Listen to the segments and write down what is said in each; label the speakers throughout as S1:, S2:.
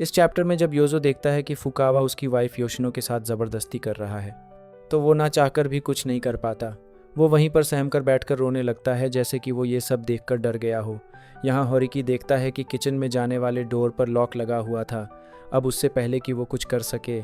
S1: इस चैप्टर में जब योजो देखता है कि फुकावा उसकी वाइफ योशिनो के साथ ज़बरदस्ती कर रहा है तो वो ना चाहकर भी कुछ नहीं कर पाता। वो वहीं पर सहम कर बैठ कर रोने लगता है, जैसे कि वो ये सब देखकर डर गया हो। यहाँ होरिकी देखता है कि किचन में जाने वाले डोर पर लॉक लगा हुआ था। अब उससे पहले कि वो कुछ कर सके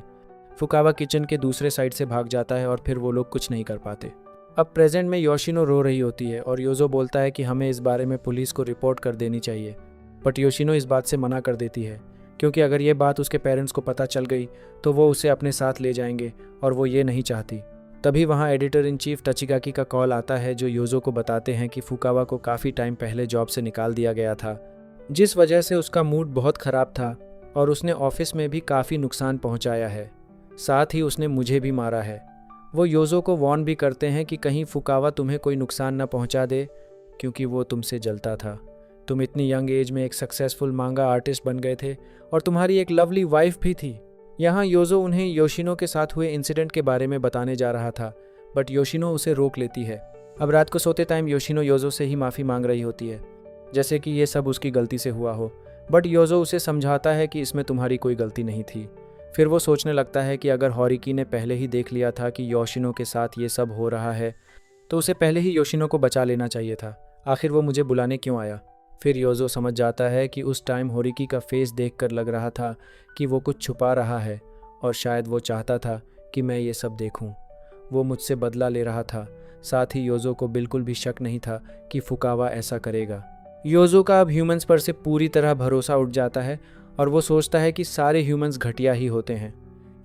S1: फुकावा किचन के दूसरे साइड से भाग जाता है और फिर वो लोग कुछ नहीं कर पाते। अब प्रेजेंट में योशिनो रो रही होती है और योजो बोलता है कि हमें इस बारे में पुलिस को रिपोर्ट कर देनी चाहिए, बट योशिनो इस बात से मना कर देती है क्योंकि अगर ये बात उसके पेरेंट्स को पता चल गई तो वो उसे अपने साथ ले जाएंगे और वो ये नहीं चाहती। तभी वहाँ एडिटर इन चीफ तचिगाकी का कॉल आता है जो योजो को बताते हैं कि फुकावा को काफ़ी टाइम पहले जॉब से निकाल दिया गया था, जिस वजह से उसका मूड बहुत ख़राब था और उसने ऑफिस में भी काफ़ी नुकसान पहुँचाया है, साथ ही उसने मुझे भी मारा है। वो योजो को वार्न भी करते हैं कि कहीं फुकावा तुम्हें कोई नुकसान न पहुँचा दे क्योंकि वो तुमसे जलता था। तुम इतनी यंग एज में एक सक्सेसफुल मांगा आर्टिस्ट बन गए थे और तुम्हारी एक लवली वाइफ भी थी। यहाँ योजो उन्हें योशिनो के साथ हुए इंसिडेंट के बारे में बताने जा रहा था, बट योशिनो उसे रोक लेती है। अब रात को सोते टाइम योशिनो योजो से ही माफ़ी मांग रही होती है, जैसे कि ये सब उसकी गलती से हुआ हो, बट योजो उसे समझाता है कि इसमें तुम्हारी कोई गलती नहीं थी। फिर वो सोचने लगता है कि अगर होरिकी ने पहले ही देख लिया था कि योशिनो के साथ ये सब हो रहा है तो उसे पहले ही योशिनो को बचा लेना चाहिए था। आखिर वो मुझे बुलाने क्यों आया? फिर योजो समझ जाता है कि उस टाइम होरिकी का फेस देखकर लग रहा था कि वो कुछ छुपा रहा है और शायद वो चाहता था कि मैं ये सब देखूं। वो मुझसे बदला ले रहा था। साथ ही योजो को बिल्कुल भी शक नहीं था कि फुकावा ऐसा करेगा। योजो का अब ह्यूमंस पर से पूरी तरह भरोसा उठ जाता है और वो सोचता है कि सारे ह्यूमंस घटिया ही होते हैं।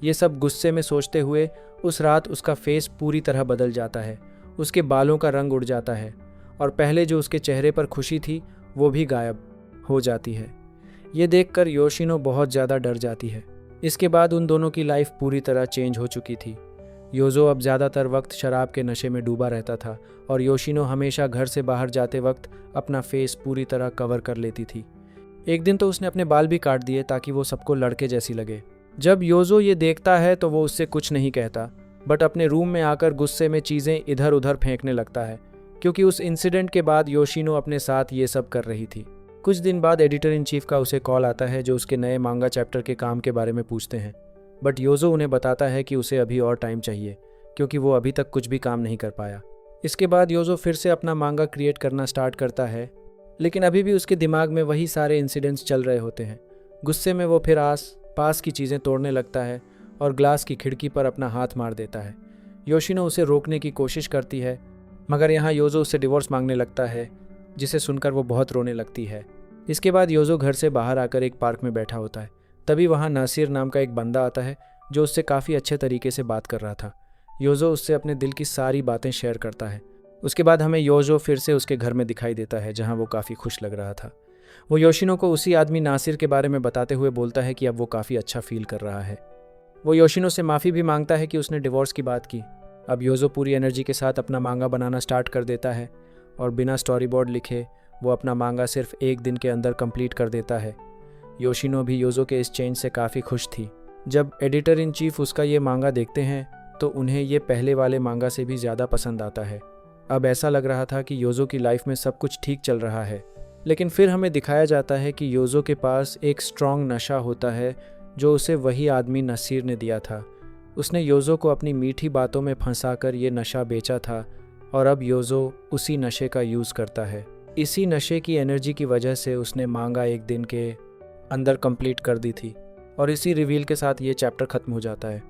S1: ये सब गुस्से में सोचते हुए उस रात उसका फेस पूरी तरह बदल जाता है। उसके बालों का रंग उड़ जाता है और पहले जो उसके चेहरे पर खुशी थी वो भी गायब हो जाती है। ये देखकर योशिनो बहुत ज़्यादा डर जाती है। इसके बाद उन दोनों की लाइफ पूरी तरह चेंज हो चुकी थी। योजो अब ज़्यादातर वक्त शराब के नशे में डूबा रहता था और योशिनो हमेशा घर से बाहर जाते वक्त अपना फेस पूरी तरह कवर कर लेती थी। एक दिन तो उसने अपने बाल भी काट दिए ताकि वो सबको लड़के जैसी लगे। जब योजो ये देखता है तो वो उससे कुछ नहीं कहता, बट अपने रूम में आकर गुस्से में चीज़ें इधर उधर फेंकने लगता है क्योंकि उस इंसिडेंट के बाद योशिनो अपने साथ ये सब कर रही थी। कुछ दिन बाद एडिटर इन चीफ का उसे कॉल आता है जो उसके नए मांगा चैप्टर के काम के बारे में पूछते हैं, बट योजो उन्हें बताता है कि उसे अभी और टाइम चाहिए क्योंकि वो अभी तक कुछ भी काम नहीं कर पाया। इसके बाद योजो फिर से अपना मांगा क्रिएट करना स्टार्ट करता है, लेकिन अभी भी उसके दिमाग में वही सारे इंसिडेंट्स चल रहे होते हैं। गुस्से में वो फिर आस पास की चीज़ें तोड़ने लगता है और ग्लास की खिड़की पर अपना हाथ मार देता है। योशिनो उसे रोकने की कोशिश करती है, मगर यहाँ योजो उससे डिवोर्स मांगने लगता है, जिसे सुनकर वो बहुत रोने लगती है। इसके बाद योजो घर से बाहर आकर एक पार्क में बैठा होता है। तभी वहाँ नासिर नाम का एक बंदा आता है जो उससे काफ़ी अच्छे तरीके से बात कर रहा था। योजो उससे अपने दिल की सारी बातें शेयर करता है। उसके बाद हमें योजो फिर से उसके घर में दिखाई देता है जहाँ वो काफ़ी खुश लग रहा था। वो योशिनो को उसी आदमी नासिर के बारे में बताते हुए बोलता है कि अब वो काफ़ी अच्छा फील कर रहा है। वो योशिनो से माफ़ी भी मांगता है कि उसने डिवोर्स की बात की। अब योजो पूरी एनर्जी के साथ अपना मांगा बनाना स्टार्ट कर देता है और बिना स्टोरी बोर्ड लिखे वो अपना मांगा सिर्फ एक दिन के अंदर कंप्लीट कर देता है। योशिनो भी योजो के इस चेंज से काफ़ी खुश थी। जब एडिटर इन चीफ उसका ये मांगा देखते हैं तो उन्हें ये पहले वाले मांगा से भी ज़्यादा पसंद आता है। अब ऐसा लग रहा था कि योजो की लाइफ में सब कुछ ठीक चल रहा है, लेकिन फिर हमें दिखाया जाता है कि योजो के पास एक स्ट्रॉन्ग नशा होता है जो उसे वही आदमी नसीर ने दिया था। उसने योजो को अपनी मीठी बातों में फंसाकर ये नशा बेचा था और अब योजो उसी नशे का यूज़ करता है। इसी नशे की एनर्जी की वजह से उसने मांगा एक दिन के अंदर कंप्लीट कर दी थी और इसी रिवील के साथ ये चैप्टर ख़त्म हो जाता है।